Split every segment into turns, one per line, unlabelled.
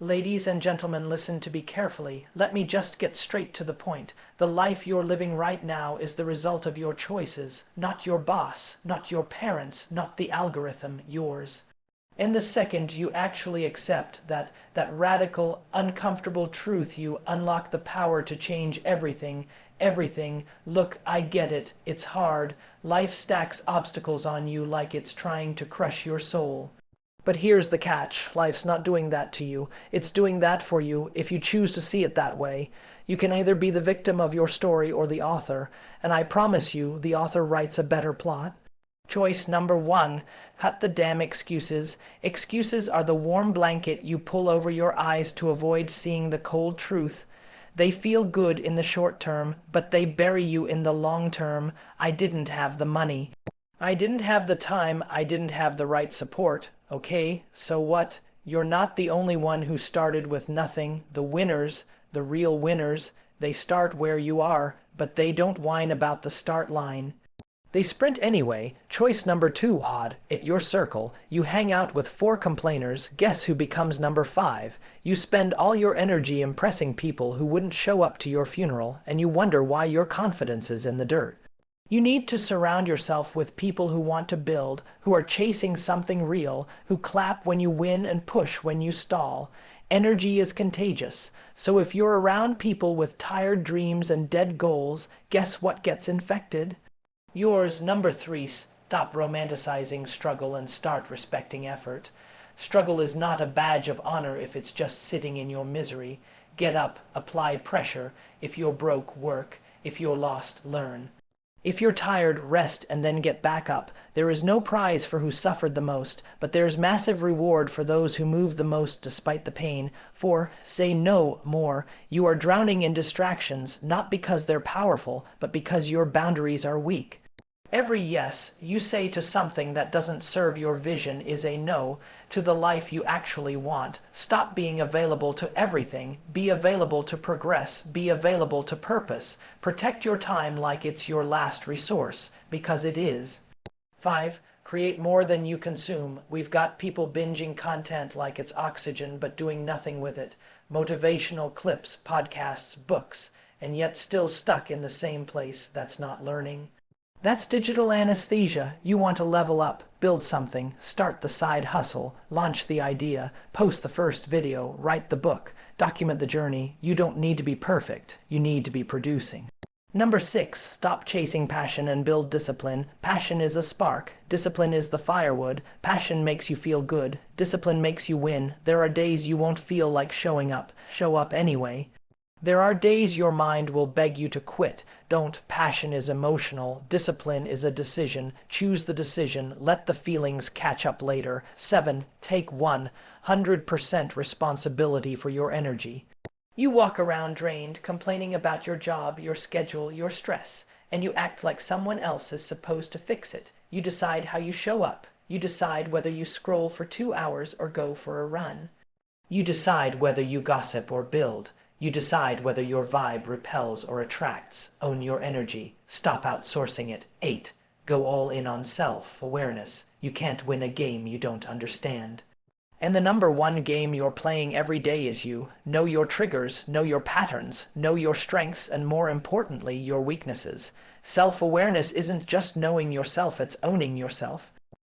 Ladies and gentlemen, listen to me carefully. Let me just get straight to the point. The life you're living right now is the result of your choices, not your boss, not your parents, not the algorithm, yours. And the second you actually accept that radical, uncomfortable truth, you unlock the power to change everything. Everything. Look, I get it. It's hard. Life stacks obstacles on you like it's trying to crush your soul. But here's the catch. Life's not doing that to you. It's doing that for you if you choose to see it that way. You can either be the victim of your story or the author, and I promise you the author writes a better plot. Choice number 1. Cut the damn excuses. Excuses are the warm blanket you pull over your eyes to avoid seeing the cold truth. They feel good in the short term, but they bury you in the long term. I didn't have the money. I didn't have the time. I didn't have the right support. Okay, so what? You're not the only one who started with nothing. The winners, the real winners, they start where you are, but they don't whine about the start line. They sprint anyway. Choice number 2, odd. At your circle, you hang out with 4 complainers. Guess who becomes number 5? You spend all your energy impressing people who wouldn't show up to your funeral, and you wonder why your confidence is in the dirt. You need to surround yourself with people who want to build, who are chasing something real, who clap when you win and push when you stall. Energy is contagious, so if you're around people with tired dreams and dead goals, guess what gets infected? Yours, number 3. Stop romanticizing struggle and start respecting effort. Struggle is not a badge of honor if it's just sitting in your misery. Get up, apply pressure. If you're broke, work. If you're lost, learn. If you're tired, rest and then get back up. There is no prize for who suffered the most, but there's massive reward for those who move the most despite the pain. 4. Say no more. You are drowning in distractions, not because they're powerful, but because your boundaries are weak. Every yes you say to something that doesn't serve your vision is a no to the life you actually want. Stop being available to everything. Be available to progress. Be available to purpose. Protect your time like it's your last resource, because it is. 5. Create more than you consume. We've got people binging content like it's oxygen but doing nothing with it. Motivational clips, podcasts, books, and yet still stuck in the same place. That's not learning. That's digital anesthesia. You want to level up, build something, start the side hustle, launch the idea, post the first video, write the book, document the journey. You don't need to be perfect. You need to be producing. Number 6, stop chasing passion and build discipline. Passion is a spark. Discipline is the firewood. Passion makes you feel good. Discipline makes you win. There are days you won't feel like showing up. Show up anyway. There are days your mind will beg you to quit. Don't. Passion is emotional. Discipline is a decision. Choose the decision. Let the feelings catch up later. 7. Take 100% responsibility for your energy. You walk around drained, complaining about your job, your schedule, your stress, and you act like someone else is supposed to fix it. You decide how you show up. You decide whether you scroll for 2 hours or go for a run. You decide whether you gossip or build. You decide whether your vibe repels or attracts. Own your energy. Stop outsourcing it. 8. Go all in on self-awareness. You can't win a game you don't understand. And the number 1 game you're playing every day is you. Know your triggers, know your patterns, know your strengths, and more importantly, your weaknesses. Self-awareness isn't just knowing yourself, it's owning yourself.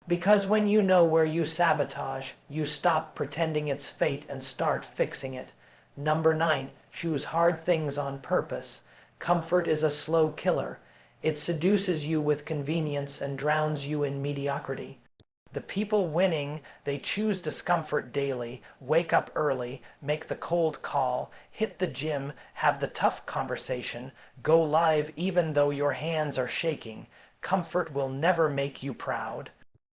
Because when you know where you sabotage, you stop pretending it's fate and start fixing it. Number 9, choose hard things on purpose. Comfort is a slow killer. It seduces you with convenience and drowns you in mediocrity. The people winning, they choose discomfort daily, wake up early, make the cold call, hit the gym, have the tough conversation, go live even though your hands are shaking. Comfort will never make you proud.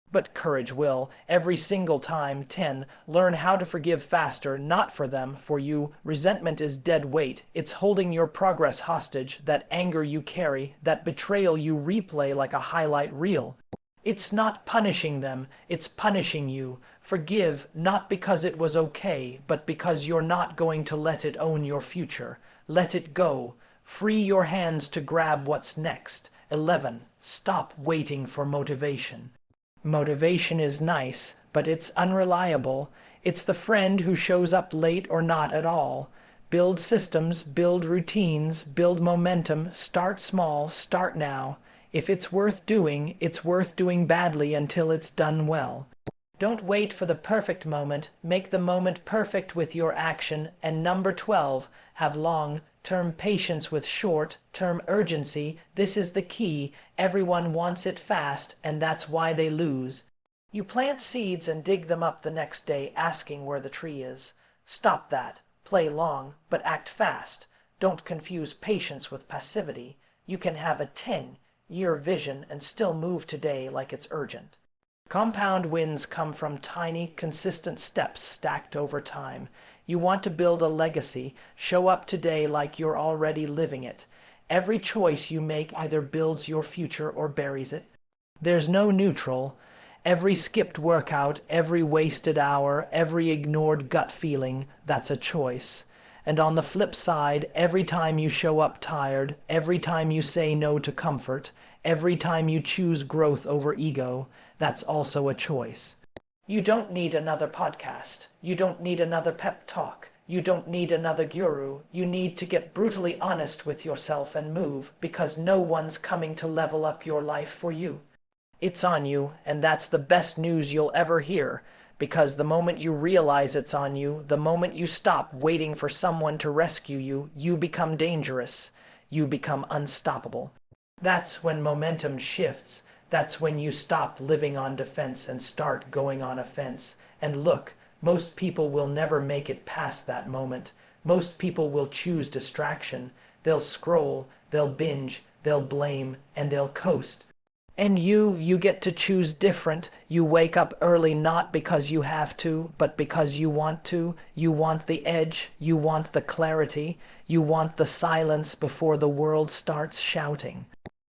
But courage will, every single time. 10. Learn how to forgive faster, not for them, for you. Resentment is dead weight. It's holding your progress hostage, that anger you carry, that betrayal you replay like a highlight reel. It's not punishing them, it's punishing you. Forgive, not because it was okay, but because you're not going to let it own your future. Let it go. Free your hands to grab what's next. 11. Stop waiting for motivation. Motivation is nice, but it's unreliable. It's the friend who shows up late or not at all. Build systems, build routines, build momentum, start small, start now. If it's worth doing badly until it's done well. Don't wait for the perfect moment, make the moment perfect with your action. And number 12, have long-term patience with short-term urgency. This is the key. Everyone wants it fast, and that's why they lose. You plant seeds and dig them up the next day asking where the tree is. Stop that. Play long, but act fast. Don't confuse patience with passivity. You can have a 10-year vision and still move today like it's urgent. Compound wins come from tiny, consistent steps stacked over time. You want to build a legacy. Show up today like you're already living it. Every choice you make either builds your future or buries it. There's no neutral. Every skipped workout, every wasted hour, every ignored gut feeling, that's a choice. And on the flip side, every time you show up tired, every time you say no to comfort, every time you choose growth over ego, that's also a choice. You don't need another podcast. You don't need another pep talk. You don't need another guru. You need to get brutally honest with yourself and move, because no one's coming to level up your life for you. It's on you, and that's the best news you'll ever hear, because the moment you realize it's on you, the moment you stop waiting for someone to rescue you, you become dangerous. You become unstoppable. That's when momentum shifts. That's when you stop living on defense and start going on offense. And look, most people will never make it past that moment. Most people will choose distraction. They'll scroll, they'll binge, they'll blame, and they'll coast. And you get to choose different. You wake up early not because you have to, but because you want to. You want the edge. You want the clarity. You want the silence before the world starts shouting.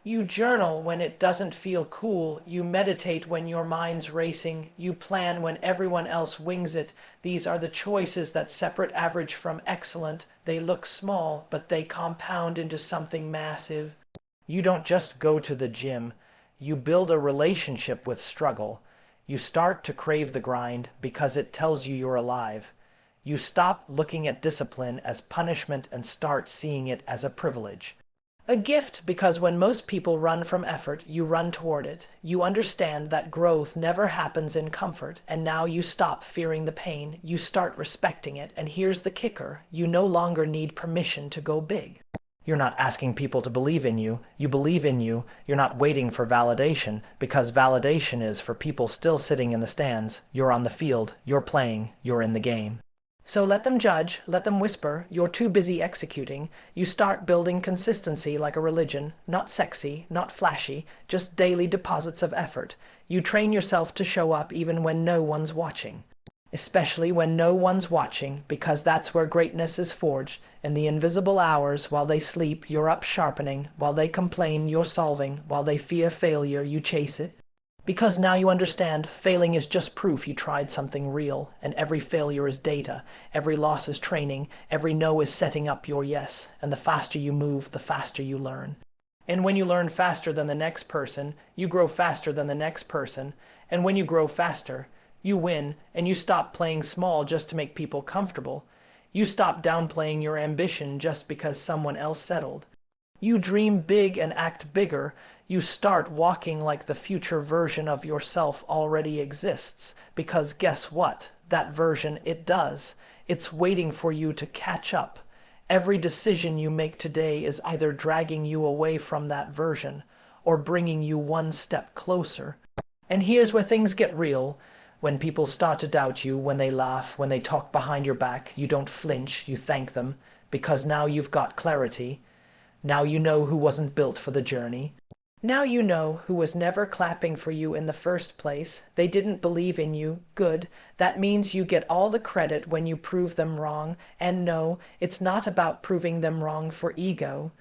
You journal when it doesn't feel cool. You meditate when your mind's racing. You plan when everyone else wings it. These are the choices that separate average from excellent. They look small, but they compound into something massive. You don't just go to the gym. You build a relationship with struggle. You start to crave the grind because it tells you you're alive. You stop looking at discipline as punishment and start seeing it as a privilege. A gift, because when most people run from effort, you run toward it. You understand that growth never happens in comfort, and now you stop fearing the pain. You start respecting it, and here's the kicker. You no longer need permission to go big. You're not asking people to believe in you. You believe in you. You're not waiting for validation, because validation is for people still sitting in the stands. You're on the field. You're playing. You're in the game. So let them judge. Let them whisper. You're too busy executing. You start building consistency like a religion. Not sexy, not flashy, just daily deposits of effort. You train yourself to show up even when no one's watching. Especially when no one's watching, because that's where greatness is forged. In the invisible hours, while they sleep, you're up sharpening. While they complain, you're solving. While they fear failure, you chase it. Because now you understand, failing is just proof you tried something real, and every failure is data. Every loss is training. Every no is setting up your yes. And the faster you move, the faster you learn. And when you learn faster than the next person, you grow faster than the next person. And when you grow faster, you win, and you stop playing small just to make people comfortable. You stop downplaying your ambition just because someone else settled. You dream big and act bigger. You start walking like the future version of yourself already exists. Because guess what? That version, it does. It's waiting for you to catch up. Every decision you make today is either dragging you away from that version or bringing you one step closer. And here's where things get real. When people start to doubt you, when they laugh, when they talk behind your back, you don't flinch, you thank them, because now you've got clarity. Now you know who wasn't built for the journey. Now you know who was never clapping for you in the first place. They didn't believe in you. Good. That means you get all the credit when you prove them wrong. And no, it's not about proving them wrong for ego.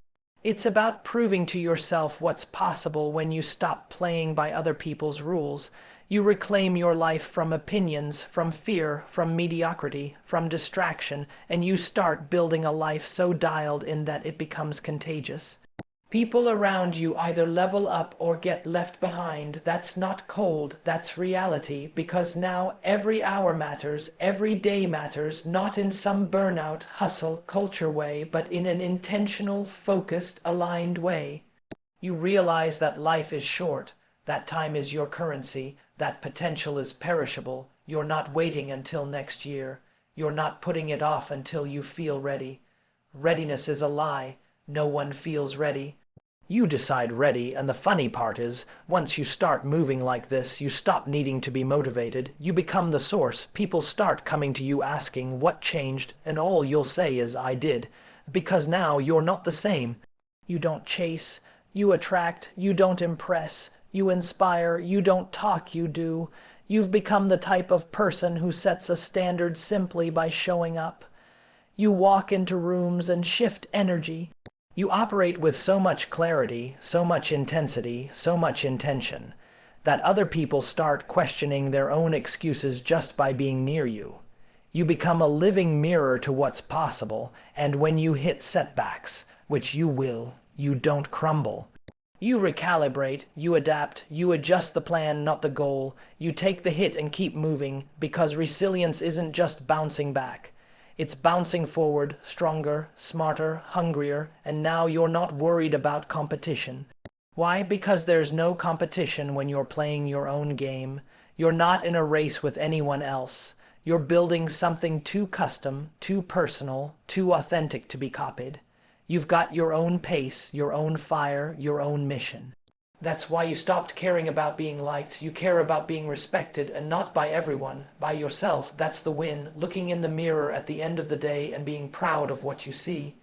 It's about proving to yourself what's possible when you stop playing by other people's rules. You reclaim your life from opinions, from fear, from mediocrity, from distraction, and you start building a life so dialed in that it becomes contagious. People around you either level up or get left behind. That's not cold, that's reality, because now every hour matters, every day matters, not in some burnout, hustle, culture way, but in an intentional, focused, aligned way. You realize that life is short, that time is your currency, that potential is perishable. You're not waiting until next year. You're not putting it off until you feel ready. Readiness is a lie. No one feels ready. You decide ready, and the funny part is, once you start moving like this, you stop needing to be motivated. You become the source. People start coming to you asking what changed, and all you'll say is, I did. Because now you're not the same. You don't chase, you attract, you don't impress, you inspire, you don't talk, you do. You've become the type of person who sets a standard simply by showing up. You walk into rooms and shift energy. You operate with so much clarity, so much intensity, so much intention, that other people start questioning their own excuses just by being near you. You become a living mirror to what's possible, and when you hit setbacks, which you will, you don't crumble. You recalibrate, you adapt, you adjust the plan, not the goal. You take the hit and keep moving, because resilience isn't just bouncing back. It's bouncing forward, stronger, smarter, hungrier, and now you're not worried about competition. Why? Because there's no competition when you're playing your own game. You're not in a race with anyone else. You're building something too custom, too personal, too authentic to be copied. You've got your own pace, your own fire, your own mission. That's why you stopped caring about being liked. You care about being respected, and not by everyone, by yourself. That's the win, looking in the mirror at the end of the day and being proud of what you see.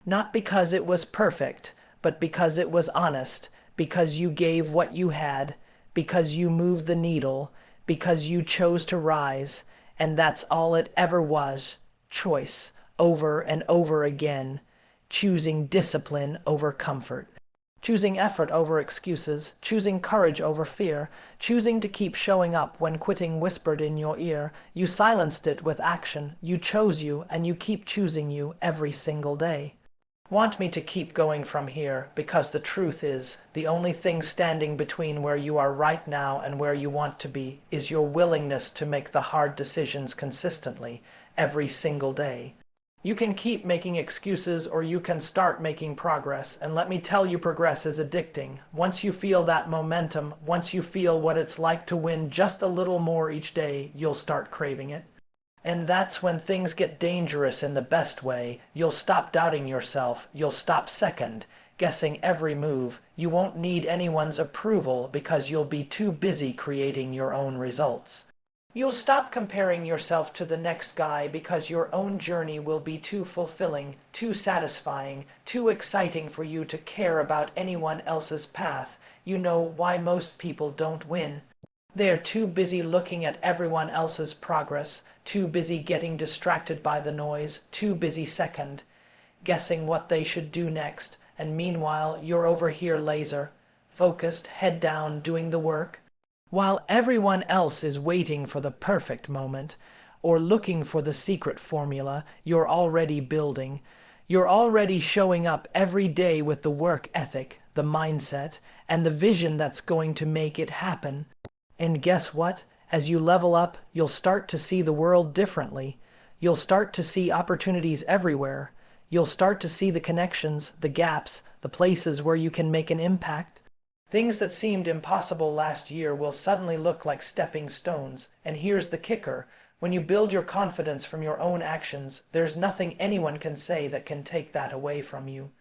Not because it was perfect, but because it was honest, because you gave what you had, because you moved the needle, because you chose to rise, and that's all it ever was. Choice, over and over again, choosing discipline over comfort. Choosing effort over excuses, choosing courage over fear, choosing to keep showing up when quitting whispered in your ear. You silenced it with action. You chose you, and you keep choosing you every single day. Want me to keep going from here, because the truth is, the only thing standing between where you are right now and where you want to be is your willingness to make the hard decisions consistently, every single day. You can keep making excuses, or you can start making progress, and let me tell you, progress is addicting. Once you feel that momentum, once you feel what it's like to win just a little more each day, you'll start craving it. And that's when things get dangerous in the best way. You'll stop doubting yourself. You'll stop second guessing every move. You won't need anyone's approval because you'll be too busy creating your own results. You'll stop comparing yourself to the next guy because your own journey will be too fulfilling, too satisfying, too exciting for you to care about anyone else's path. You know why most people don't win. They're too busy looking at everyone else's progress, too busy getting distracted by the noise, too busy second guessing what they should do next, and meanwhile you're over here laser, focused, head down, doing the work. While everyone else is waiting for the perfect moment, or looking for the secret formula, you're already building. You're already showing up every day with the work ethic, the mindset, and the vision that's going to make it happen. And guess what? As you level up, you'll start to see the world differently. You'll start to see opportunities everywhere. You'll start to see the connections, the gaps, the places where you can make an impact. Things that seemed impossible last year will suddenly look like stepping stones. And here's the kicker. When you build your confidence from your own actions, there's nothing anyone can say that can take that away from you.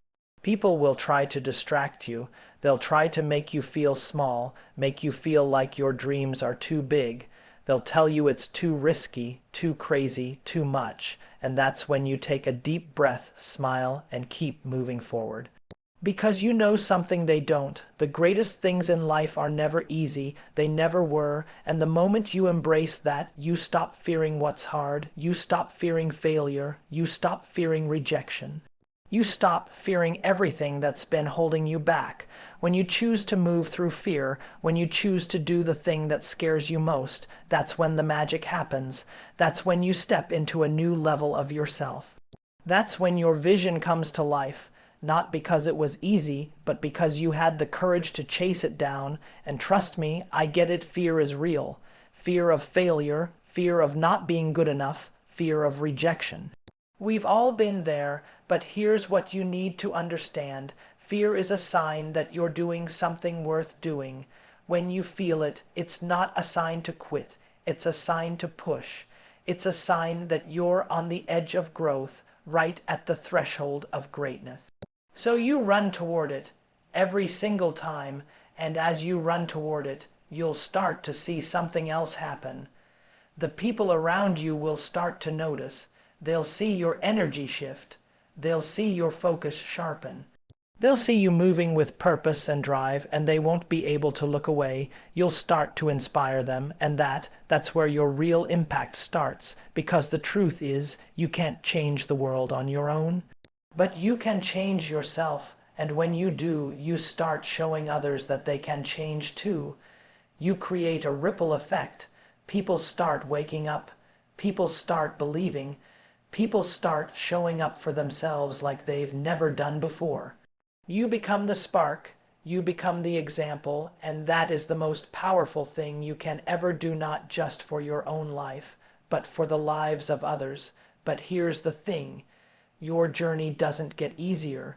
People will try to distract you. They'll try to make you feel small, make you feel like your dreams are too big. They'll tell you it's too risky, too crazy, too much. And that's when you take a deep breath, smile, and keep moving forward. Because you know something they don't. The greatest things in life are never easy. They never were. And the moment you embrace that, you stop fearing what's hard. You stop fearing failure. You stop fearing rejection. You stop fearing everything that's been holding you back. When you choose to move through fear, when you choose to do the thing that scares you most, that's when the magic happens. That's when you step into a new level of yourself. That's when your vision comes to life. not because it was easy, but because you had the courage to chase it down. And trust me, I get it, fear is real. Fear of failure, fear of not being good enough, fear of rejection. We've all been there, but here's what you need to understand. Fear is a sign that you're doing something worth doing. When you feel it, it's not a sign to quit. It's a sign to push. It's a sign that you're on the edge of growth, right at the threshold of greatness. So you run toward it every single time, and as you run toward it, you'll start to see something else happen. The people around you will start to notice. They'll see your energy shift. They'll see your focus sharpen. They'll see you moving with purpose and drive, and they won't be able to look away. You'll start to inspire them, and that's where your real impact starts, because the truth is, you can't change the world on your own. But you can change yourself, and when you do, you start showing others that they can change too. You create a ripple effect. People start waking up. People start believing. People start showing up for themselves like they've never done before. You become the spark, you become the example, and that is the most powerful thing you can ever do, not just for your own life, but for the lives of others. But here's the thing, your journey doesn't get easier.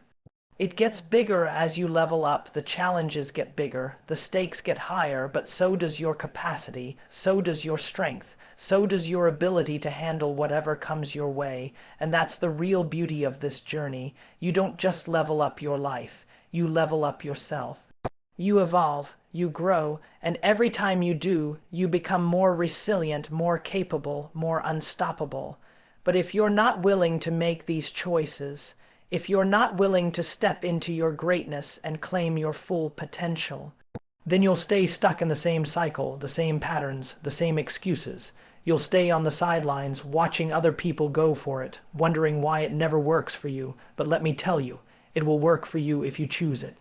It gets bigger as you level up. The challenges get bigger, the stakes get higher, but so does your capacity, so does your strength, so does your ability to handle whatever comes your way. And that's the real beauty of this journey. You don't just level up your life, you level up yourself. You evolve, you grow, and every time you do, you become more resilient, more capable, more unstoppable. But if you're not willing to make these choices, if you're not willing to step into your greatness and claim your full potential, then you'll stay stuck in the same cycle, the same patterns, the same excuses. You'll stay on the sidelines, watching other people go for it, wondering why it never works for you. But let me tell you, it will work for you if you choose it.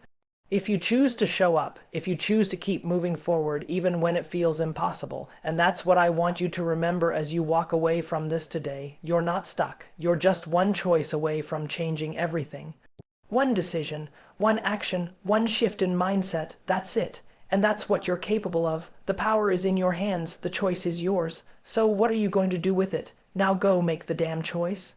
If you choose to show up, if you choose to keep moving forward even when it feels impossible. And that's what I want you to remember as you walk away from this today. You're not stuck. You're just one choice away from changing everything. One decision, one action, one shift in mindset. That's it. And that's what you're capable of. The power is in your hands. The choice is yours. So what are you going to do with it? Now go make the damn choice.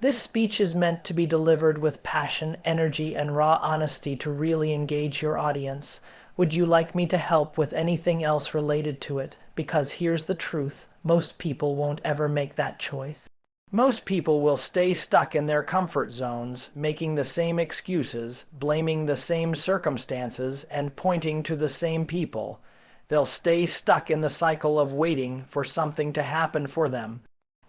This speech is meant to be delivered with passion, energy, and raw honesty to really engage your audience. Would you like me to help with anything else related to it? Because here's the truth, most people won't ever make that choice. Most people will stay stuck in their comfort zones, making the same excuses, blaming the same circumstances, and pointing to the same people. They'll stay stuck in the cycle of waiting for something to happen for them.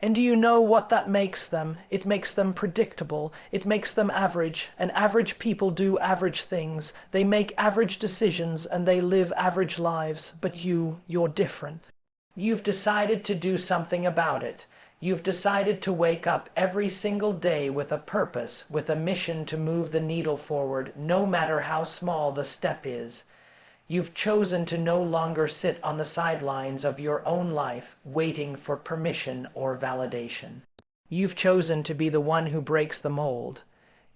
And do you know what that makes them? It makes them predictable. It makes them average. And average people do average things. They make average decisions and they live average lives. But you're different. You've decided to do something about it. You've decided to wake up every single day with a purpose, with a mission to move the needle forward, no matter how small the step is. You've chosen to no longer sit on the sidelines of your own life, waiting for permission or validation. You've chosen to be the one who breaks the mold.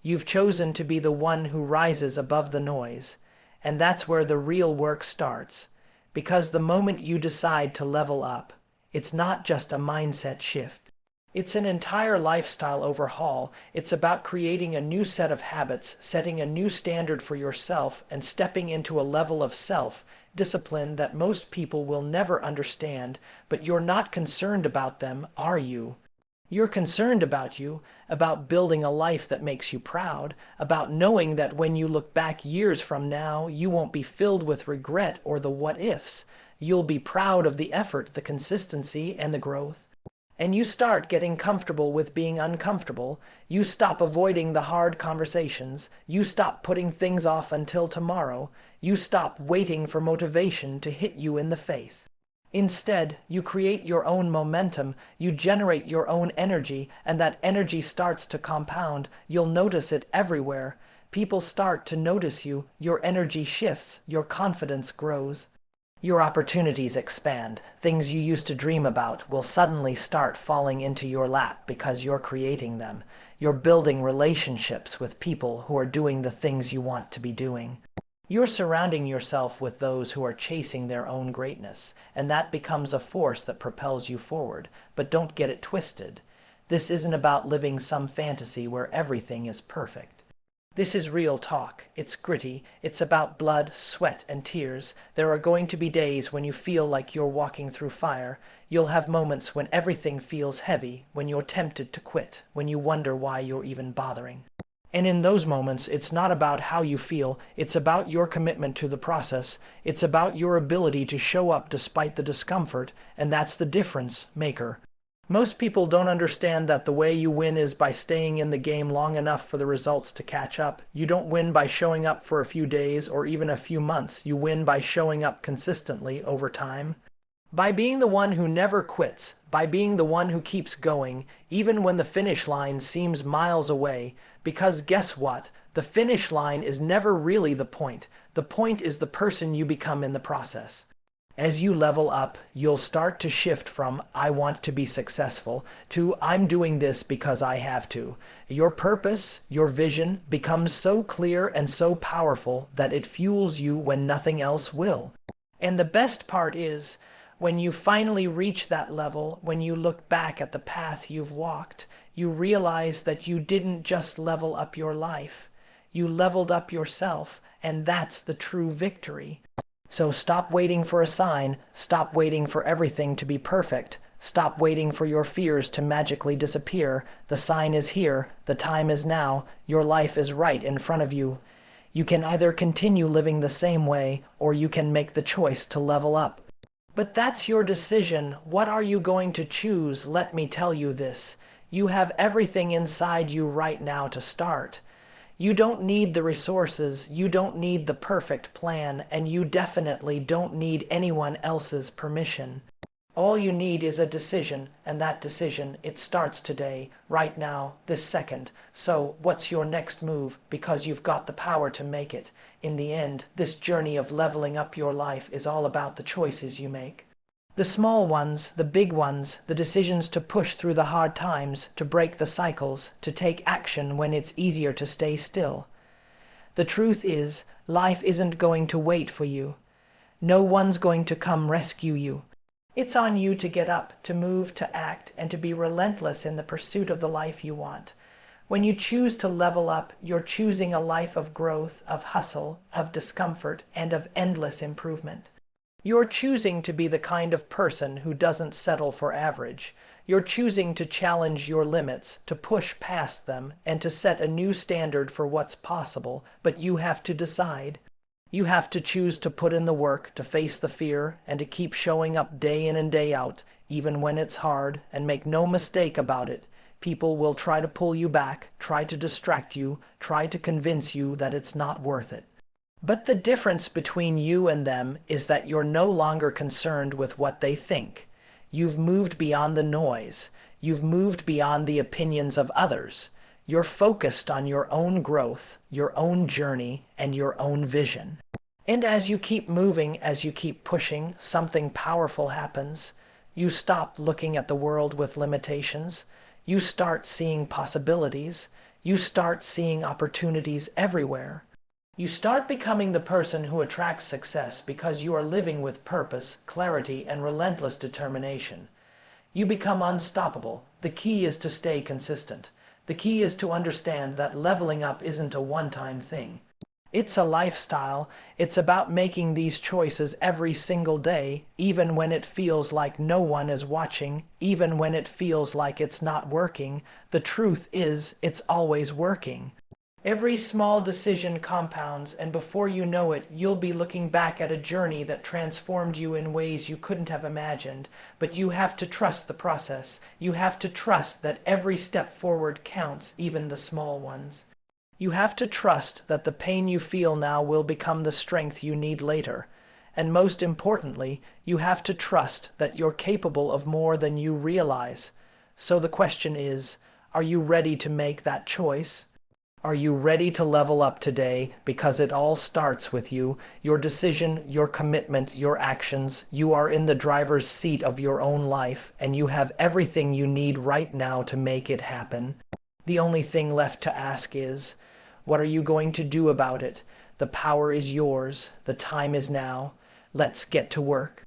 You've chosen to be the one who rises above the noise. And that's where the real work starts. Because the moment you decide to level up, it's not just a mindset shift. It's an entire lifestyle overhaul. It's about creating a new set of habits, setting a new standard for yourself, and stepping into a level of self-discipline that most people will never understand. But you're not concerned about them, are you? You're concerned about you, about building a life that makes you proud, about knowing that when you look back years from now, you won't be filled with regret or the what-ifs. You'll be proud of the effort, the consistency, and the growth. And you start getting comfortable with being uncomfortable. You stop avoiding the hard conversations. You stop putting things off until tomorrow. You stop waiting for motivation to hit you in the face. Instead, you create your own momentum. You generate your own energy, and that energy starts to compound. You'll notice it everywhere. People start to notice you. Your energy shifts. Your confidence grows. Your opportunities expand. Things you used to dream about will suddenly start falling into your lap because you're creating them. You're building relationships with people who are doing the things you want to be doing. You're surrounding yourself with those who are chasing their own greatness, and that becomes a force that propels you forward. But don't get it twisted. This isn't about living some fantasy where everything is perfect. This is real talk. It's gritty. It's about blood, sweat, and tears. There are going to be days when you feel like you're walking through fire. You'll have moments when everything feels heavy, when you're tempted to quit, when you wonder why you're even bothering. And in those moments, it's not about how you feel. It's about your commitment to the process. It's about your ability to show up despite the discomfort, and that's the difference maker. Most people don't understand that the way you win is by staying in the game long enough for the results to catch up. You don't win by showing up for a few days or even a few months. You win by showing up consistently over time. By being the one who never quits, by being the one who keeps going, even when the finish line seems miles away, because guess what? The finish line is never really the point. The point is the person you become in the process. As you level up, you'll start to shift from "I want to be successful" to "I'm doing this because I have to." Your purpose, your vision, becomes so clear and so powerful that it fuels you when nothing else will. And the best part is, when you finally reach that level, when you look back at the path you've walked, you realize that you didn't just level up your life. You leveled up yourself, and that's the true victory. So stop waiting for a sign. Stop waiting for everything to be perfect. Stop waiting for your fears to magically disappear. The sign is here. The time is now. Your life is right in front of you. You can either continue living the same way, or you can make the choice to level up. But that's your decision. What are you going to choose? Let me tell you this. You have everything inside you right now to start. You don't need the resources, you don't need the perfect plan, and you definitely don't need anyone else's permission. All you need is a decision, and that decision, it starts today, right now, this second. So, what's your next move? Because you've got the power to make it. In the end, this journey of leveling up your life is all about the choices you make. The small ones, the big ones, the decisions to push through the hard times, to break the cycles, to take action when it's easier to stay still. The truth is, life isn't going to wait for you. No one's going to come rescue you. It's on you to get up, to move, to act, and to be relentless in the pursuit of the life you want. When you choose to level up, you're choosing a life of growth, of hustle, of discomfort, and of endless improvement. You're choosing to be the kind of person who doesn't settle for average. You're choosing to challenge your limits, to push past them, and to set a new standard for what's possible, but you have to decide. You have to choose to put in the work, to face the fear, and to keep showing up day in and day out, even when it's hard, and make no mistake about it. People will try to pull you back, try to distract you, try to convince you that it's not worth it. But the difference between you and them is that you're no longer concerned with what they think. You've moved beyond the noise. You've moved beyond the opinions of others. You're focused on your own growth, your own journey, and your own vision. And as you keep moving, as you keep pushing, something powerful happens. You stop looking at the world with limitations. You start seeing possibilities. You start seeing opportunities everywhere. You start becoming the person who attracts success because you are living with purpose, clarity, and relentless determination. You become unstoppable. The key is to stay consistent. The key is to understand that leveling up isn't a one-time thing. It's a lifestyle. It's about making these choices every single day, even when it feels like no one is watching, even when it feels like it's not working. The truth is, it's always working. Every small decision compounds, and before you know it, you'll be looking back at a journey that transformed you in ways you couldn't have imagined. But you have to trust the process. You have to trust that every step forward counts, even the small ones. You have to trust that the pain you feel now will become the strength you need later. And most importantly, you have to trust that you're capable of more than you realize. So the question is, are you ready to make that choice? Are you ready to level up today? Because it all starts with you. Your decision, your commitment, your actions. You are in the driver's seat of your own life, and you have everything you need right now to make it happen. The only thing left to ask is, what are you going to do about it? The power is yours. The time is now. Let's get to work.